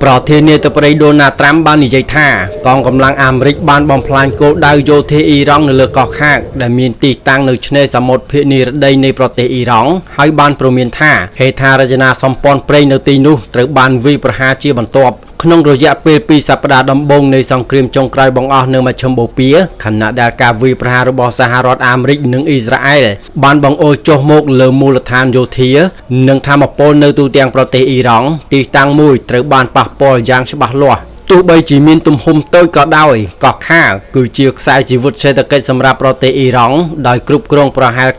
ប្រធានាធិបតីដូណាល់ត្រាំបាននិយាយថាកងកម្លាំងអាមេរិកបានបំផ្លាញគោលដៅយោធាអ៊ីរ៉ង់នៅលើកោះខាកដែលមានទីតាំងនៅឆ្នេរសមុទ្រភាគនិរតីនៃប្រទេសអ៊ីរ៉ង់ហើយបានព្រមានថាហេដ្ឋារចនាសម្ព័ន្ធប្រេងនៅទីនោះត្រូវបានវាយប្រហារជាបន្ទាប់ក្នុងរយៈពេល2សប្តាហ៍ដំបូងនៃសង្គ្រាមចុងក្រោយបង្អស់នៅមជ្ឈិមបូព៌ាខណៈដែលការវាយប្រហាររបស់សហរដ្ឋអាមេរិកនិងអ៊ីស្រាអែលបានបង្អុរចុះមកលើមូលដ្ឋានយោធានិងថាមពលនៅទូទាំងប្រទេសអ៊ីរ៉ង់ទីតាំងមួយត្រូវបានប៉ះពាល់យ៉ាងច្បាស់លាស់ទោះបីជាមានទំហំតូចក៏ដោយកោះខាកគឺជាខ្សែជីវិតសេដ្ឋកិច្ចសម្រាប់ប្រទេសអ៊ីរ៉ង់ដោយគ្រប់គ្រងប្រហែល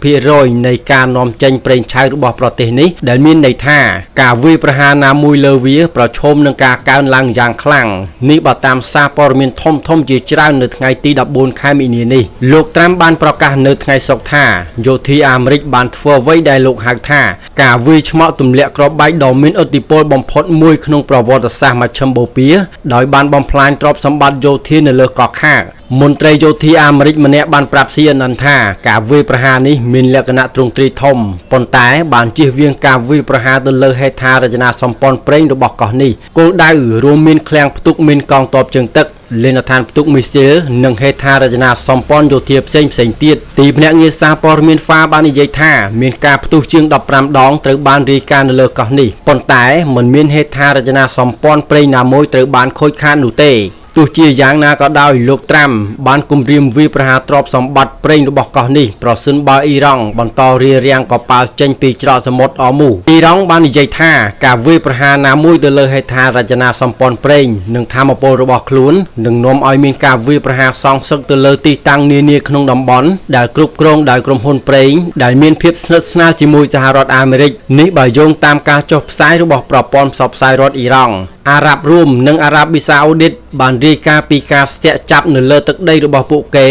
90% នៃការនាំចេញប្រេងឆៅរបស់ប្រទេសនេះដែលមានន័យថាការវាយប្រហារណាមួយលើវាប្រឈមនឹងការកើនឡើងយ៉ាងខ្លាំងនេះបើតាមសារព័ត៌មានធំៗជាច្រើននៅថ្ងៃទី14ខែមីនានេះលោកត្រាំបានប្រកាសនៅថ្ងៃសុក្រថាយោធាអាមេរិកបានធ្វើអ្វីដែលលោកហៅថាការវាយឆ្មក់ទម្លាក់គ្រាប់បែកដ៏មានឥទ្ធិពលបំផុតមួយក្នុងប្រវត្តិសាស្ត្រមជ្ឈិមបូព៌ាដោយបានបំផ្លាញទ្រព្យសម្បត្តិយោធានៅលើកោះខាកមន្ត្រីយោធាអាមេរិកម្នាក់បានប្រាប់ CNN ថាការវាយប្រហារនេះមានលក្ខណៈទ្រង់ទ្រាយធំប៉ុន្តែបានជៀសវាងការវាយប្រហារទៅលើហេដ្ឋារចនាសម្ព័ន្ធប្រេងរបស់កោះនេះគោលដៅរួមមានឃ្លាំងផ្ទុកមានកងទ័ពជើងទឹកលេនដ្ឋានផ្ទុកមីស៊ីលនិងហេដ្ឋារចនាសម្ព័ន្ធយោធាផ្សេងទៀតទីភ្នាក់ងារសារព័ត៌មានហ្វាបាននិយាយថាមានការផ្ទុះជាង15ដងត្រូវបានរាយការណ៍នៅលើកោះនេះប៉ុន្តែមិនមានហេដ្ឋារចនាសម្ព័ន្ធប្រេងណាមួយត្រូវបានខូចខាតនោះទេទោះជាយ៉ាងណាក៏ដោយលោកត្រាំបានគំរាមវាយប្រហារទ្រព្យសម្បត្តិប្រេងរបស់កោះនេះប្រសិនបើអ៊ីរ៉ង់បន្តរារាំងកប៉ាល់ចេញពីច្រកសមុទ្រអ៊មូអ៊ីរ៉ង់បាននិយាយថាការវាយប្រហារណាមួយទៅលើហេដ្ឋារចនាសម្ព័ន្ធប្រេងនិងថាមពលរបស់ខ្លួននឹងនាំឲ្យមានការវាយប្រហារសងសឹកទៅលើទីតាំងនានាក្នុងតំបន់ដែលគ្រប់គ្រងដោយក្រុមហ៊ុនប្រេងដែលមានភាពស្និទ្ធស្នាលជាមួយសហរដ្ឋអាមេរិកនេះបើយោងតាមការចុះផ្សាយរបស់ប្រព័ន្ធផ្សព្វផ្សាយរដ្ឋអ៊ីរ៉ង់អារ៉ាប់រួមនិងអារ៉ាប៊ីសាអូឌីតបានរាយការណ៍ពីការស្ទាក់ចាប់នៅលើទឹកដីរបស់ពួកគេ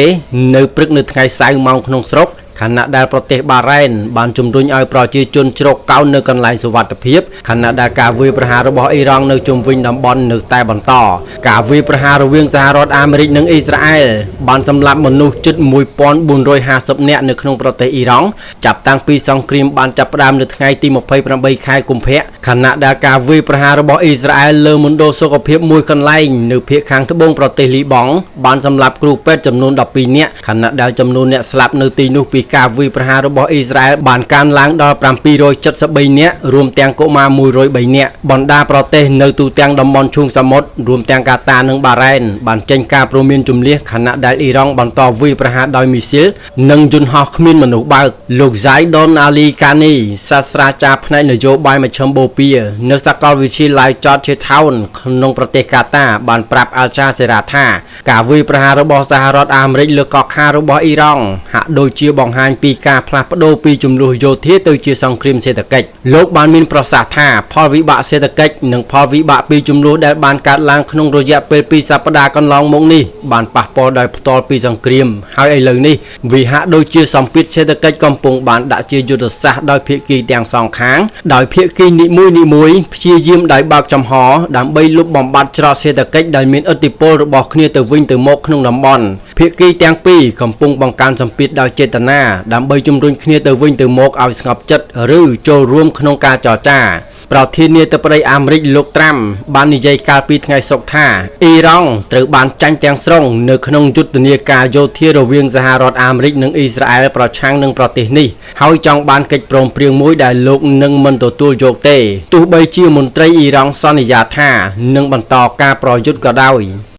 នៅព្រឹកនៅថ្ងៃសៅរ៍ម៉ោងក្នុងស្រុកខណៈដែលប្រទេសបារ៉ែនបានជំរុញឲ្យប្រជាជនជ្រកកោននៅកន្លែងសុវត្ថិភាពខណៈដែលការវាយប្រហាររបស់អ៊ីរ៉ង់នៅជុំវិញតំបន់នៅតែបន្តការវាយប្រហាររវាងសហរដ្ឋអាមេរិកនិងអ៊ីស្រាអែលបានសម្លាប់មនុស្សជិត1450នាក់នៅក្នុងប្រទេសអ៊ីរ៉ង់ចាប់តាំងពីសង្គ្រាមបានចាប់ផ្ដើមនៅថ្ងៃទី28ខែកុម្ភៈខណៈដែលការវាយប្រហាររបស់អ៊ីស្រាអែលលើមណ្ឌលសុខភាពមួយកន្លែងនៅភាគខាងត្បូងប្រទេសលីបង់បានសម្លាប់គ្រូពេទ្យចំនួន12នាក់ខណៈដែលចំនួនអ្នកស្លាប់នៅទីនោះពីការវាយប្រហាររបស់អ៊ីស្រាអែលបានកើនឡើងដល់773នាក់រួមទាំងកុមារ103នាក់បណ្ដាប្រទេសនៅទូទាំងតំបន់ឈូងសមុទ្ររួមទាំងកាតានិងបារ៉ែនបានចេញការព្រមានជម្លៀសខណៈដែលអ៊ីរ៉ង់បន្តវាយប្រហារដោយមីស៊ីលនិងយន្តហោះគ្មានមនុស្សបើកលោកហ្សៃដុនអាលីកានីសាស្ត្រាចារ្យផ្នែកនយោបាយមជ្ឈិមបូព៌ានៅសាកលវិទ្យាល័យ Georgetown ក្នុងប្រទេសកាតាបានប្រាប់អាល់ចាសេរ៉ាថាការវាយប្រហាររបស់សហរដ្ឋអាមេរិកលើកោះខារបស់អ៊ីរ៉ង់ហាក់ដូចជាបង្ហាញពីការផ្លាស់ប្ដូរពីចំនួនយោធាទៅជាសង្គ្រាមសេដ្ឋកិច្ចលោកបានមានប្រសាសន៍ថាផលវិបាកសេដ្ឋកិច្ចនិងផលវិបាកពីចំនួនដែលបានកើតឡើងក្នុងរយៈពេល2សប្តាហ៍កន្លងមកនេះបានប៉ះពាល់ដោយផ្ទាល់ពីសង្គ្រាមហើយឥឡូវនេះវាហាក់ដូចជាសម្ពាធសេដ្ឋកិច្ចកំពុងបានដាក់ជាយុទ្ធសាស្ត្រដោយភាគីទាំងសងខាងដោយភាគីនីមួយព្យាយាមដោយបើកចំហដើម្បីលុបបំបាត់ច្រកសេដ្ឋកិច្ចដែលមានឥទ្ធិពលរបស់គ្នាទៅវិញទៅមកក្នុងតំបន់ភាគីទាំងពីរកំពុងបង្កើនសម្ពាធដោយចេតនាដើម្បីជំរុញគ្នាទៅវិញទៅមកឲ្យស្ងប់ចិត្តឬចូលរួមក្នុងការចរចាប្រធានាធិបតីអាមេរិកលោកត្រាំបាននិយាយកាលពីថ្ងៃសុក្រថាអ៊ីរ៉ង់ត្រូវបានចាញ់ទាំងស្រុងនៅក្នុងយុទ្ធនាការយោធារវាងសហរដ្ឋអាមេរិកនិងអ៊ីស្រាអែលប្រឆាំងនឹងប្រទេសនេះហើយចង់បានកិច្ចព្រមព្រៀងមួយដែលលោកនឹងមិនទទួលយកទេទោះបីជាមន្ត្រីអ៊ីរ៉ង់សន្យាថានឹងបន្តការប្រយុទ្ធក៏ដោយ